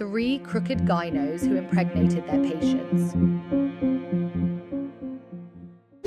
3 crooked gynos who impregnated their patients.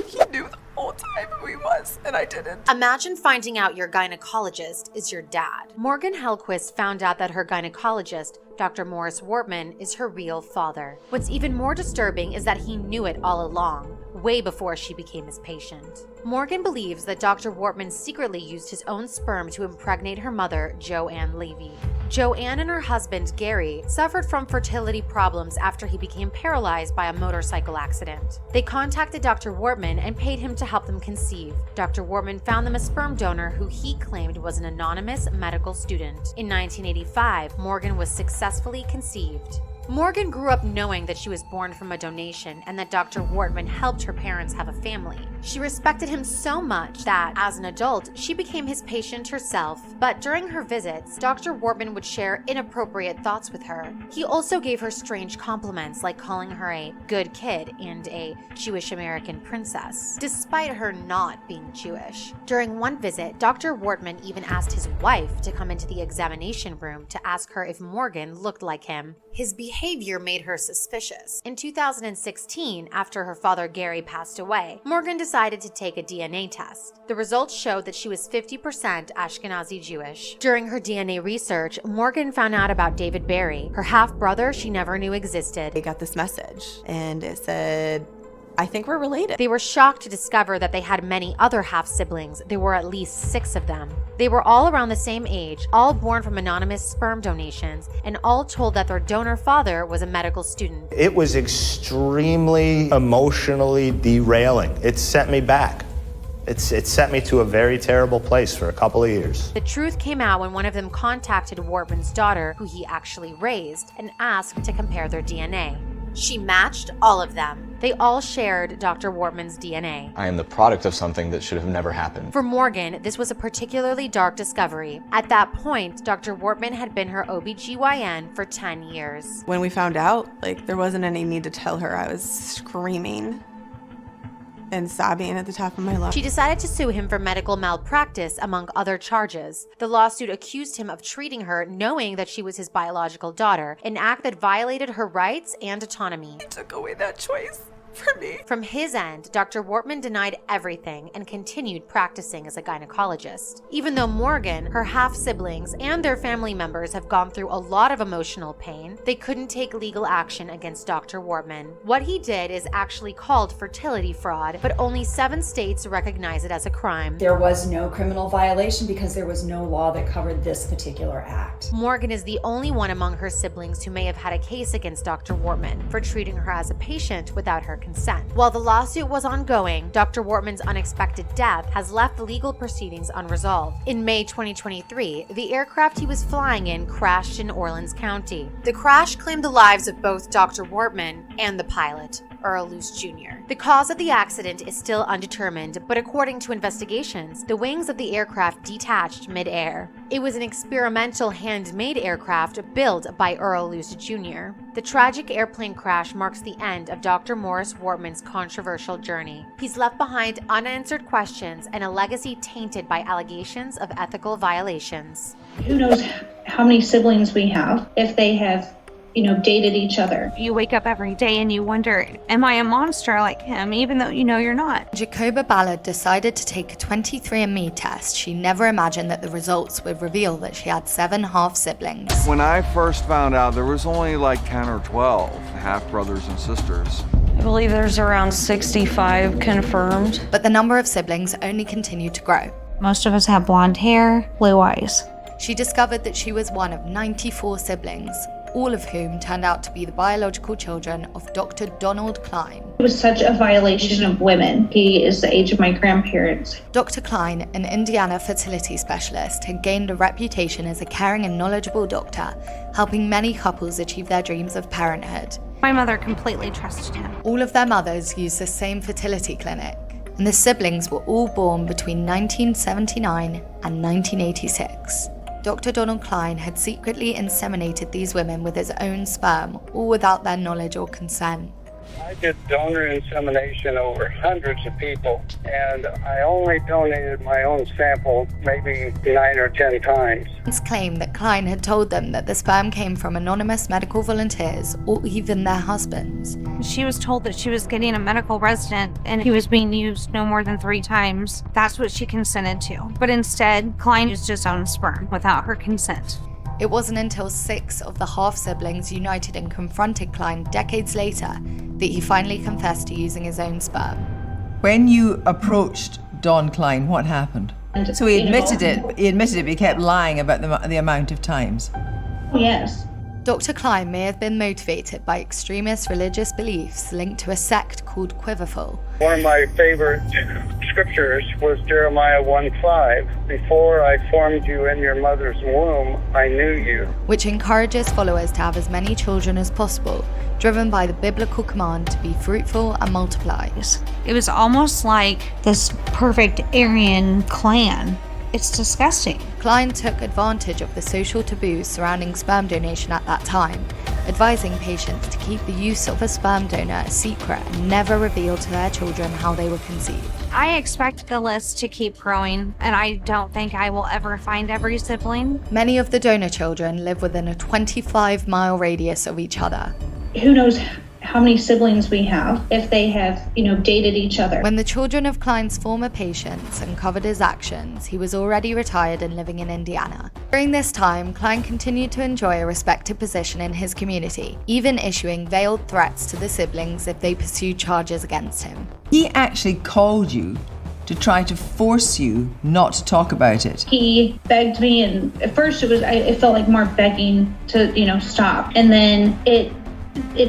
He knew the whole time who he was, and I didn't. Imagine finding out your gynecologist is your dad. Morgan Hellquist found out that her gynecologist, Dr. Morris Wortman, is her real father. What's even more disturbing is that he knew it all along, way before she became his patient. Morgan believes that Dr. Wortman secretly used his own sperm to impregnate her mother, Joanne Levy. Joanne and her husband, Gary, suffered from fertility problems after he became paralyzed by a motorcycle accident. They contacted Dr. Wortman and paid him to help them conceive. Dr. Wortman found them a sperm donor who he claimed was an anonymous medical student. In 1985, Morgan was successfully conceived. Morgan grew up knowing that she was born from a donation and that Dr. Wortman helped her parents have a family. She respected him so much that, as an adult, she became his patient herself. But during her visits, Dr. Wortman would share inappropriate thoughts with her. He also gave her strange compliments, like calling her a good kid and a Jewish American princess, despite her not being Jewish. During one visit, Dr. Wortman even asked his wife to come into the examination room to ask her if Morgan looked like him. His behavior made her suspicious. In 2016, after her father Gary passed away, Morgan decided to take a DNA test. The results showed that she was 50% Ashkenazi Jewish. During her DNA research, Morgan found out about David Barry, her half-brother she never knew existed. I got this message, and it said, I think we're related. They were shocked to discover that they had many other half-siblings. There were at least 6 of them. They were all around the same age, all born from anonymous sperm donations, and all told that their donor father was a medical student. It was extremely emotionally derailing. It set me back. It set me to a very terrible place for a couple of years. The truth came out when one of them contacted Wortman's daughter, who he actually raised, and asked to compare their DNA. She matched all of them. They all shared Dr. Wortman's DNA. I am the product of something that should have never happened. For Morgan, this was a particularly dark discovery. At that point, Dr. Wortman had been her OBGYN for 10 years. When we found out, there wasn't any need to tell her. I was screaming and sobbing at the top of my lungs. She decided to sue him for medical malpractice, among other charges. The lawsuit accused him of treating her knowing that she was his biological daughter, an act that violated her rights and autonomy. He took away that choice for me. From his end, Dr. Wortman denied everything and continued practicing as a gynecologist. Even though Morgan, her half-siblings, and their family members have gone through a lot of emotional pain, they couldn't take legal action against Dr. Wortman. What he did is actually called fertility fraud, but only 7 states recognize it as a crime. There was no criminal violation because there was no law that covered this particular act. Morgan is the only one among her siblings who may have had a case against Dr. Wortman for treating her as a patient without her consent. While the lawsuit was ongoing, Dr. Wortman's unexpected death has left the legal proceedings unresolved. In May 2023, the aircraft he was flying in crashed in Orleans County. The crash claimed the lives of both Dr. Wortman and the pilot, Earl Luce Jr. The cause of the accident is still undetermined, but according to investigations, the wings of the aircraft detached mid-air. It was an experimental handmade aircraft built by Earl Luce Jr. The tragic airplane crash marks the end of Dr. Morris Wortman's controversial journey. He's left behind unanswered questions and a legacy tainted by allegations of ethical violations. Who knows how many siblings we have, if they have dated each other. You wake up every day and you wonder, am I a monster like him, even though you know you're not? Jacoba Ballard decided to take a 23andMe test. She never imagined that the results would reveal that she had 7 half-siblings. When I first found out, there was only 10 or 12 half-brothers and sisters. I believe there's around 65 confirmed. But the number of siblings only continued to grow. Most of us have blonde hair, blue eyes. She discovered that she was one of 94 siblings, all of whom turned out to be the biological children of Dr. Donald Klein. It was such a violation of women. He is the age of my grandparents. Dr. Klein, an Indiana fertility specialist, had gained a reputation as a caring and knowledgeable doctor, helping many couples achieve their dreams of parenthood. My mother completely trusted him. All of their mothers used the same fertility clinic, and the siblings were all born between 1979 and 1986. Dr. Donald Klein had secretly inseminated these women with his own sperm, all without their knowledge or consent. I did donor insemination over hundreds of people, and I only donated my own sample maybe 9 or 10 times. It's claimed that Klein had told them that the sperm came from anonymous medical volunteers or even their husbands. She was told that she was getting a medical resident and he was being used no more than 3 times. That's what she consented to. But instead, Klein used his own sperm without her consent. It wasn't until 6 of the half-siblings united and confronted Klein decades later that he finally confessed to using his own sperm. When you approached Don Klein, what happened? So he admitted it, but he kept lying about the amount of times. Yes. Dr. Klein may have been motivated by extremist religious beliefs linked to a sect called Quiverful. One of my favorite scriptures was Jeremiah 1:5. Before I formed you in your mother's womb, I knew you. Which encourages followers to have as many children as possible, driven by the biblical command to be fruitful and multiply. It was almost like this perfect Aryan clan. It's disgusting. Klein took advantage of the social taboos surrounding sperm donation at that time, advising patients to keep the use of a sperm donor a secret and never reveal to their children how they were conceived. I expect the list to keep growing, and I don't think I will ever find every sibling. Many of the donor children live within a 25-mile radius of each other. Who knows how many siblings we have, if they have, dated each other. When the children of Klein's former patients uncovered his actions, he was already retired and living in Indiana. During this time, Klein continued to enjoy a respected position in his community, even issuing veiled threats to the siblings if they pursued charges against him. He actually called you to try to force you not to talk about it. He begged me, and at first it felt like more begging to, stop. And then it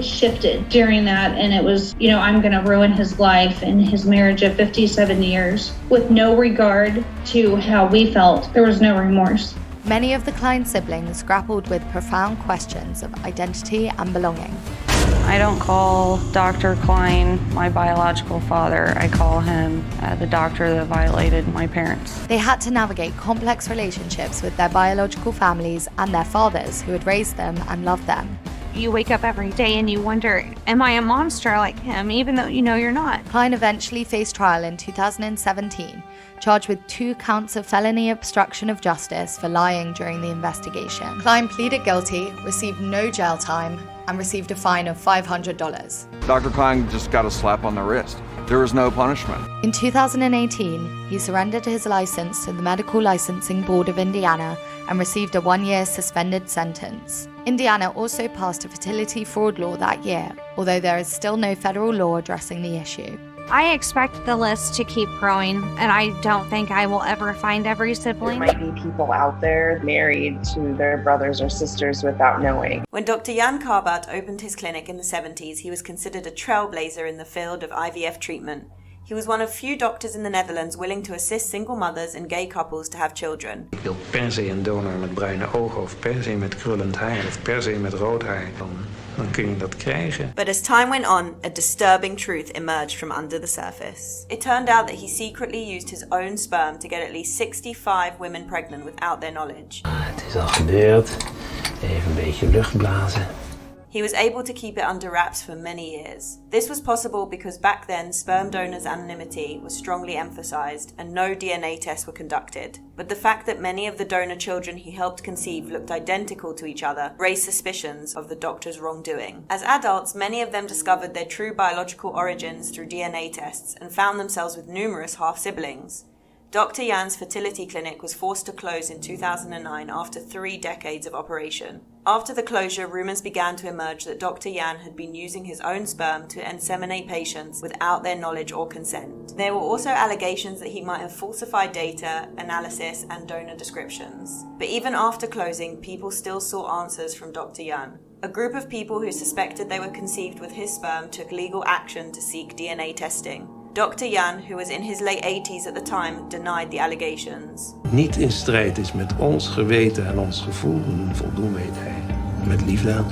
shifted during that, and it was, I'm going to ruin his life and his marriage of 57 years with no regard to how we felt. There was no remorse. Many of the Klein siblings grappled with profound questions of identity and belonging. I don't call Dr. Klein my biological father. I call him the doctor that violated my parents. They had to navigate complex relationships with their biological families and their fathers who had raised them and loved them. You wake up every day and you wonder, am I a monster like him, even though you know you're not? Klein eventually faced trial in 2017, charged with 2 counts of felony obstruction of justice for lying during the investigation. Klein pleaded guilty, received no jail time, and received a fine of $500. Dr. Klein just got a slap on the wrist. There was no punishment. In 2018, he surrendered his license to the Medical Licensing Board of Indiana and received a 1-year suspended sentence. Indiana also passed a fertility fraud law that year, although there is still no federal law addressing the issue. I expect the list to keep growing, and I don't think I will ever find every sibling. There might be people out there married to their brothers or sisters without knowing. When Dr. Jan Karbat opened his clinic in the 70s, he was considered a trailblazer in the field of IVF treatment. He was one of few doctors in the Netherlands willing to assist single mothers and gay couples to have children. Ik wil per se een donor met bruine ogen of per se met krullend haar of per se met rood haar. Dan kun je dat krijgen. But as time went on, a disturbing truth emerged from under the surface. It turned out that he secretly used his own sperm to get at least 65 women pregnant without their knowledge. Het is al gebeurd. Even een beetje lucht blazen. He was able to keep it under wraps for many years. This was possible because back then sperm donors' anonymity was strongly emphasized and no DNA tests were conducted. But the fact that many of the donor children he helped conceive looked identical to each other raised suspicions of the doctor's wrongdoing. As adults, many of them discovered their true biological origins through DNA tests and found themselves with numerous half-siblings. Dr. Jan's fertility clinic was forced to close in 2009 after 3 decades of operation. After the closure, rumors began to emerge that Dr. Jan had been using his own sperm to inseminate patients without their knowledge or consent. There were also allegations that he might have falsified data, analysis, and donor descriptions. But even after closing, people still sought answers from Dr. Jan. A group of people who suspected they were conceived with his sperm took legal action to seek DNA testing. Dr. Jan, who was in his late 80s at the time, denied the allegations. Niet in strijd is met ons geweten en ons gevoel, voldoen weet hij. Met liefde.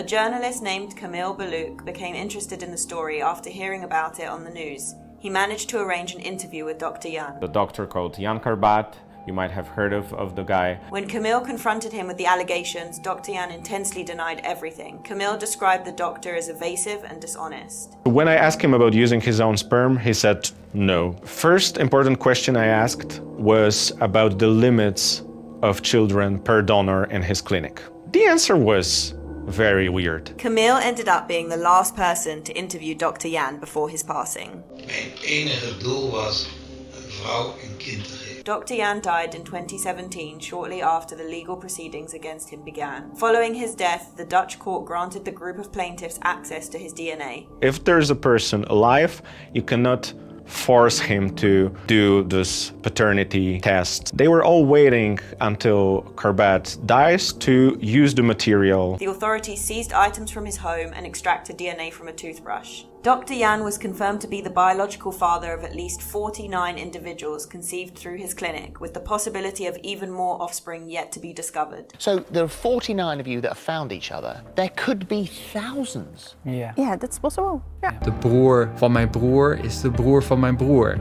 A journalist named Camille Beluc became interested in the story after hearing about it on the news. He managed to arrange an interview with Dr. Jan. The doctor called Jan Karbat You might have heard of the guy. When Camille confronted him with the allegations, Dr. Jan intensely denied everything. Camille described the doctor as evasive and dishonest. When I asked him about using his own sperm, he said no. First important question I asked was about the limits of children per donor in his clinic. The answer was very weird. Camille ended up being the last person to interview Dr. Jan before his passing. Mijn enige doel was een vrouw en kind te geven. Dr. Jan died in 2017, shortly after the legal proceedings against him began. Following his death, the Dutch court granted the group of plaintiffs access to his DNA. If there's a person alive, you cannot force him to do this paternity test. They were all waiting until Carbat dies to use the material. The authorities seized items from his home and extracted DNA from a toothbrush. Dr. Jan was confirmed to be the biological father of at least 49 individuals conceived through his clinic, with the possibility of even more offspring yet to be discovered. So there are 49 of you that have found each other. There could be thousands. Yeah, that's possible. Yeah. De broer van mijn broer is de broer van mijn broer.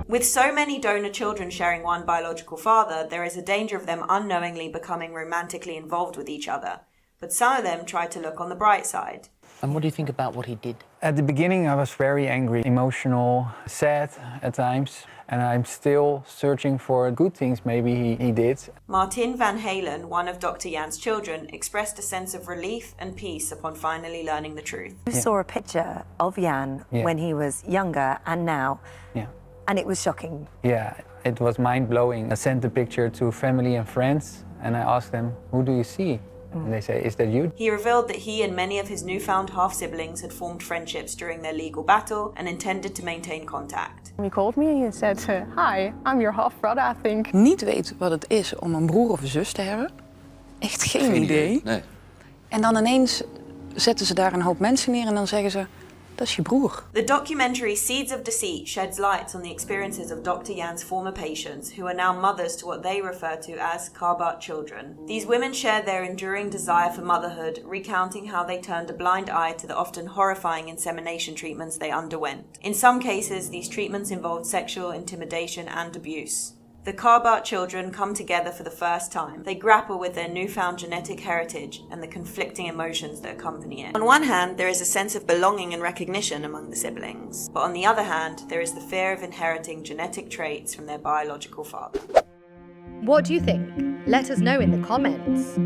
With so many donor children sharing one biological father, there is a danger of them unknowingly becoming romantically involved with each other. But some of them try to look on the bright side. And what do you think about what he did? At the beginning I was very angry, emotional, sad at times. And I'm still searching for good things maybe he did. Martin Van Halen, one of Dr. Jan's children, expressed a sense of relief and peace upon finally learning the truth. I saw a picture of Jan when he was younger and now. And it was shocking. Yeah, it was mind-blowing. I sent the picture to family and friends and I asked them, who do you see? And they say, is that you? He revealed that he and many of his newfound half-siblings had formed friendships during their legal battle and intended to maintain contact. He called me and said, hi, I'm your half-brother, I think. Niet weten wat het is om een broer of een zus te hebben. Echt geen idee. Nee. En dan ineens zetten ze daar een hoop mensen neer en dan zeggen ze, dat is je broer. The documentary Seeds of Deceit sheds light on the experiences of Dr. Jan's former patients, who are now mothers to what they refer to as Carbat children. These women shared their enduring desire for motherhood, recounting how they turned a blind eye to the often horrifying insemination treatments they underwent. In some cases, these treatments involved sexual intimidation and abuse. The Carbat children come together for the first time. They grapple with their newfound genetic heritage and the conflicting emotions that accompany it. On one hand, there is a sense of belonging and recognition among the siblings, but on the other hand, there is the fear of inheriting genetic traits from their biological father. What do you think? Let us know in the comments.